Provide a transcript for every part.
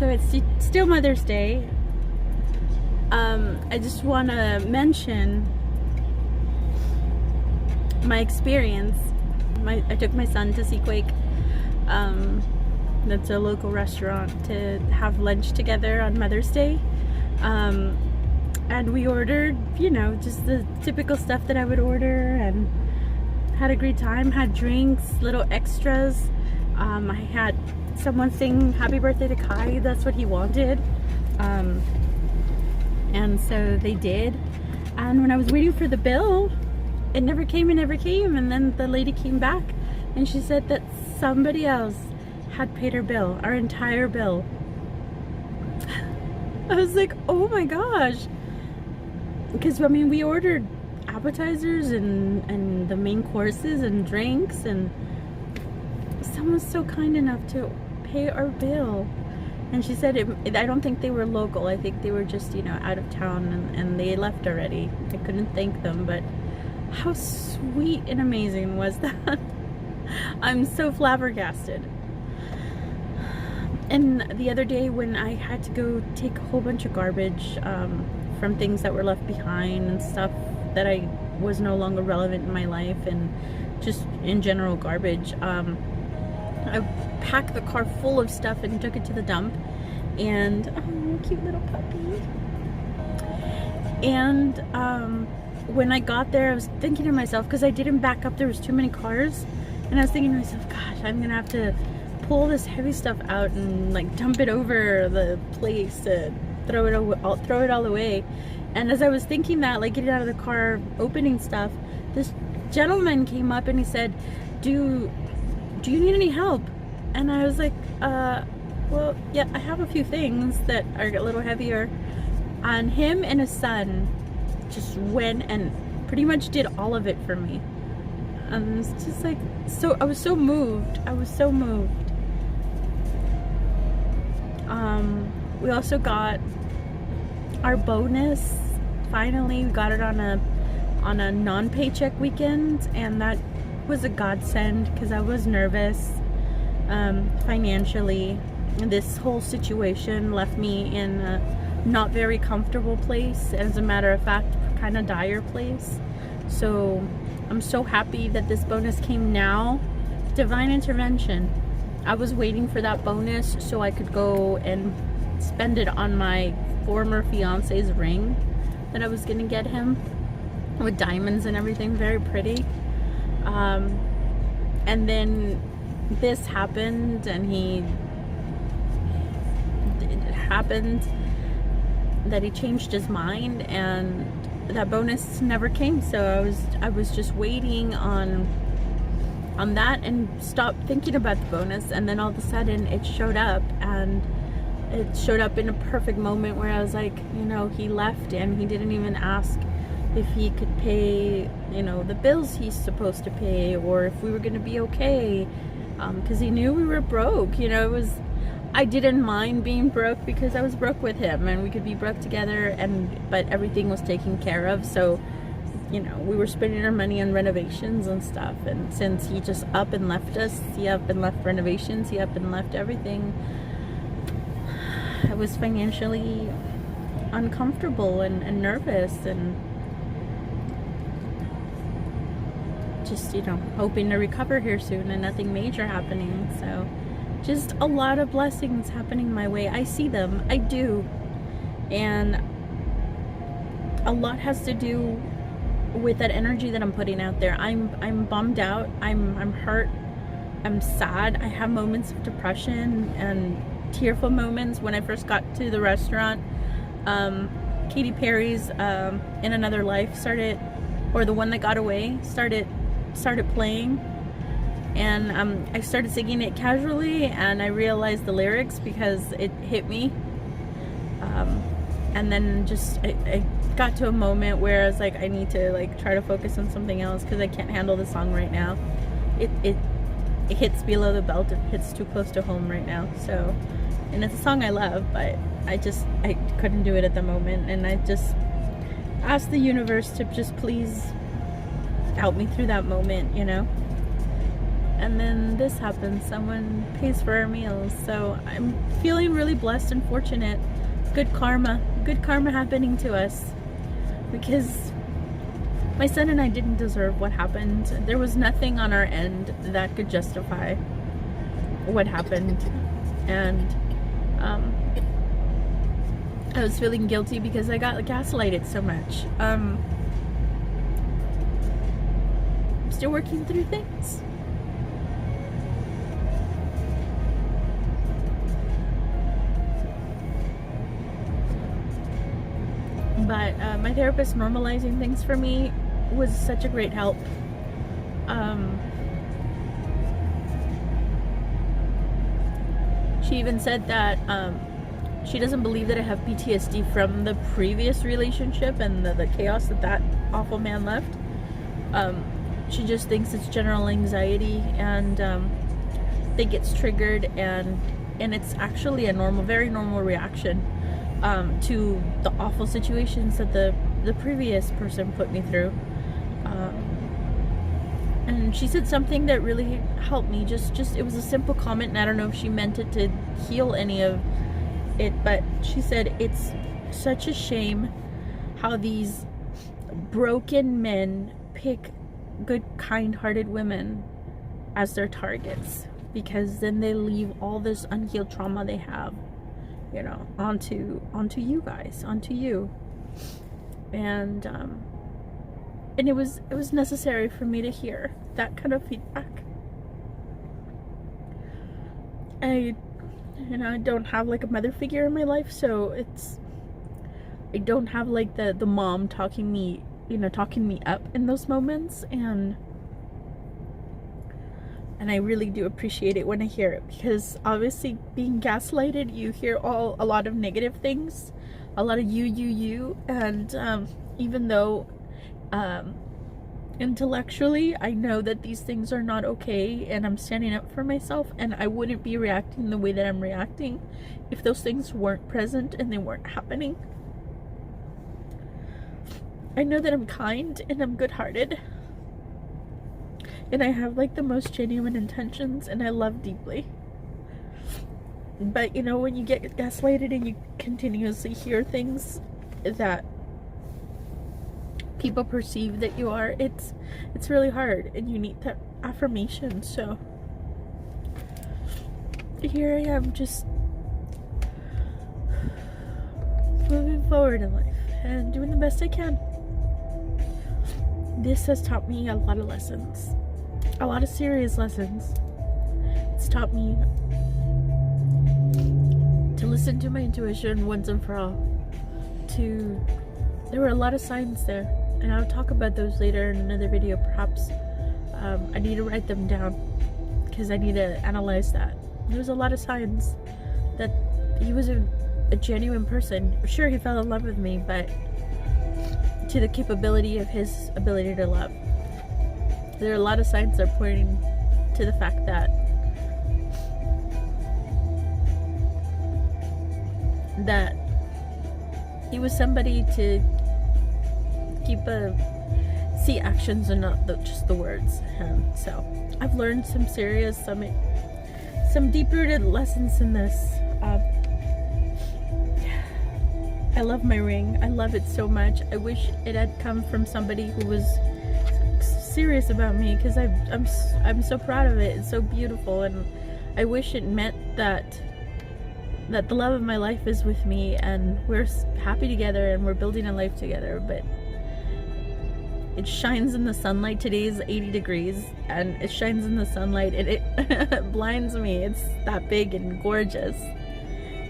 so it's still Mother's Day. I just want to mention my experience. I took my son to Seaquake. That's a local restaurant, to have lunch together on Mother's Day. And we ordered, you know, just the typical stuff that I would order, and had a great time, had drinks, little extras. I had someone sing happy birthday to Kai. That's what he wanted. And so they did. And when I was waiting for the bill, it never came and never came. And then the lady came back and she said that somebody else had paid her bill, our entire bill. I was like, oh my gosh. Because I mean, we ordered appetizers and the main courses and drinks, and someone was so kind enough to pay our bill. And she said I don't think they were local. I think they were just, you know, out of town, and they left already. I couldn't thank them, but how sweet and amazing was that? I'm so flabbergasted. And the other day when I had to go take a whole bunch of garbage from things that were left behind and stuff that I was no longer relevant in my life, and just in general garbage, I packed the car full of stuff and took it to the dump. And oh, cute little puppy. And when I got there, I was thinking to myself, because I didn't back up, there was too many cars, and I was thinking to myself, gosh, I'm gonna have to pull this heavy stuff out and like dump it over the place to throw it all away. And as I was thinking that, like getting out of the car, opening stuff, this gentleman came up and he said, do you need any help? And I was like, well, yeah, I have a few things that are a little heavier. And him and his son just went and pretty much did all of it for me. And it's just like, so I was so moved. We also got our bonus. Finally, we got it on a non-paycheck weekend, and that was a godsend because I was nervous financially. This whole situation left me in a not very comfortable place, as a matter of fact, kind of dire place. So I'm so happy that this bonus came now. Divine intervention. I was waiting for that bonus so I could go and spend it on my former fiance's ring that I was gonna get him, with diamonds and everything, very pretty. And then this happened, and it happened that he changed his mind, and that bonus never came. So I was just waiting on that and stopped thinking about the bonus, and then all of a sudden it showed up, and it showed up in a perfect moment where I was like, you know, he left and he didn't even ask if he could pay, you know, the bills he's supposed to pay, or if we were gonna be okay, because he knew we were broke. You know, I didn't mind being broke because I was broke with him, and we could be broke together, but everything was taken care of. So, you know, we were spending our money on renovations and stuff, and since he just up and left us, he up and left renovations, he up and left everything, I was financially uncomfortable and nervous, and just, you know, hoping to recover here soon and nothing major happening. So just a lot of blessings happening my way. I see them, I do, and a lot has to do with that energy that I'm putting out there. I'm bummed out, I'm hurt, I'm sad. I have moments of depression and tearful moments. When I first got to the restaurant, Katy Perry's In Another Life started, or The One That Got Away started playing, and I started singing it casually, and I realized the lyrics because it hit me, and then just I got to a moment where I was like, I need to like try to focus on something else because I can't handle the song right now. It hits below the belt, it hits too close to home right now. So, and it's a song I love, but I couldn't do it at the moment, and I just asked the universe to just please help me through that moment, you know. and then this happens. Someone pays for our meals. So I'm feeling really blessed and fortunate. Good karma happening to us, because my son and I didn't deserve what happened. There was nothing on our end that could justify what happened. And I was feeling guilty because I got gaslighted so much. I'm still working through things. But my therapist normalizing things for me was such a great help. She even said that she doesn't believe that I have PTSD from the previous relationship and the chaos that awful man left. She just thinks it's general anxiety, and it gets triggered, and it's actually a very normal reaction to the awful situations that the previous person put me through. And she said something that really helped me. Just it was a simple comment, and I don't know if she meant it to heal any of it, but she said, it's such a shame how these broken men pick good, kind-hearted women as their targets, because then they leave all this unhealed trauma they have, you know, onto you guys, onto you. And it was necessary for me to hear that kind of feedback. I don't have like a mother figure in my life, so I don't have like the mom talking me up in those moments, and I really do appreciate it when I hear it, because obviously being gaslighted, you hear a lot of negative things, a lot of you, and even though intellectually I know that these things are not okay, and I'm standing up for myself, and I wouldn't be reacting the way that I'm reacting if those things weren't present and they weren't happening. I know that I'm kind and I'm good-hearted, and I have like the most genuine intentions, and I love deeply. But you know, when you get gaslighted and you continuously hear things that people perceive that you are, it's really hard, and you need that affirmation. So here I am, just moving forward in life and doing the best I can. This has taught me a lot of lessons, a lot of serious lessons. It's taught me to listen to my intuition once and for all. There were a lot of signs there, and I'll talk about those later in another video perhaps. I need to write them down, because I need to analyze that. There was a lot of signs that he was a genuine person. Sure, he fell in love with me, but to the capability of his ability to love. There are a lot of signs that are pointing to the fact that he was somebody to see actions and not just the words. So I've learned some deep-rooted lessons in this. I love my ring. I love it so much. I wish it had come from somebody who was serious about me, because I'm so proud of it. It's so beautiful, and I wish it meant that the love of my life is with me, and we're happy together, and we're building a life together. But it shines in the sunlight. Today is 80 degrees, and it shines in the sunlight, and it blinds me. It's that big and gorgeous,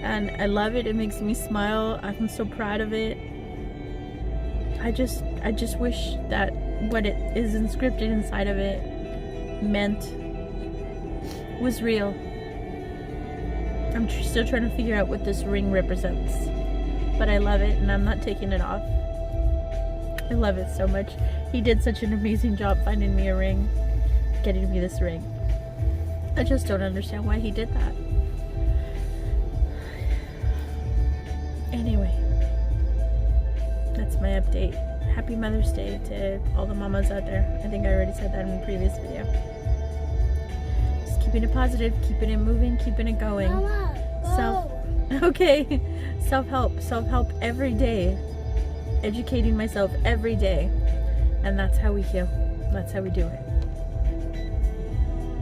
and I love it. It makes me smile. I'm so proud of it. I just wish that what it is inscripted inside of it was real. I'm still trying to figure out what this ring represents, but I love it, and I'm not taking it off. I love it so much. He did such an amazing job finding me a ring, getting me this ring. I just don't understand why he did that. Anyway, that's my update. Happy Mother's Day to all the mamas out there. I think I already said that in the previous video. keeping it positive, keeping it moving, keeping it going. Okay, self-help every day, educating myself every day, and that's how we heal. That's how we do it.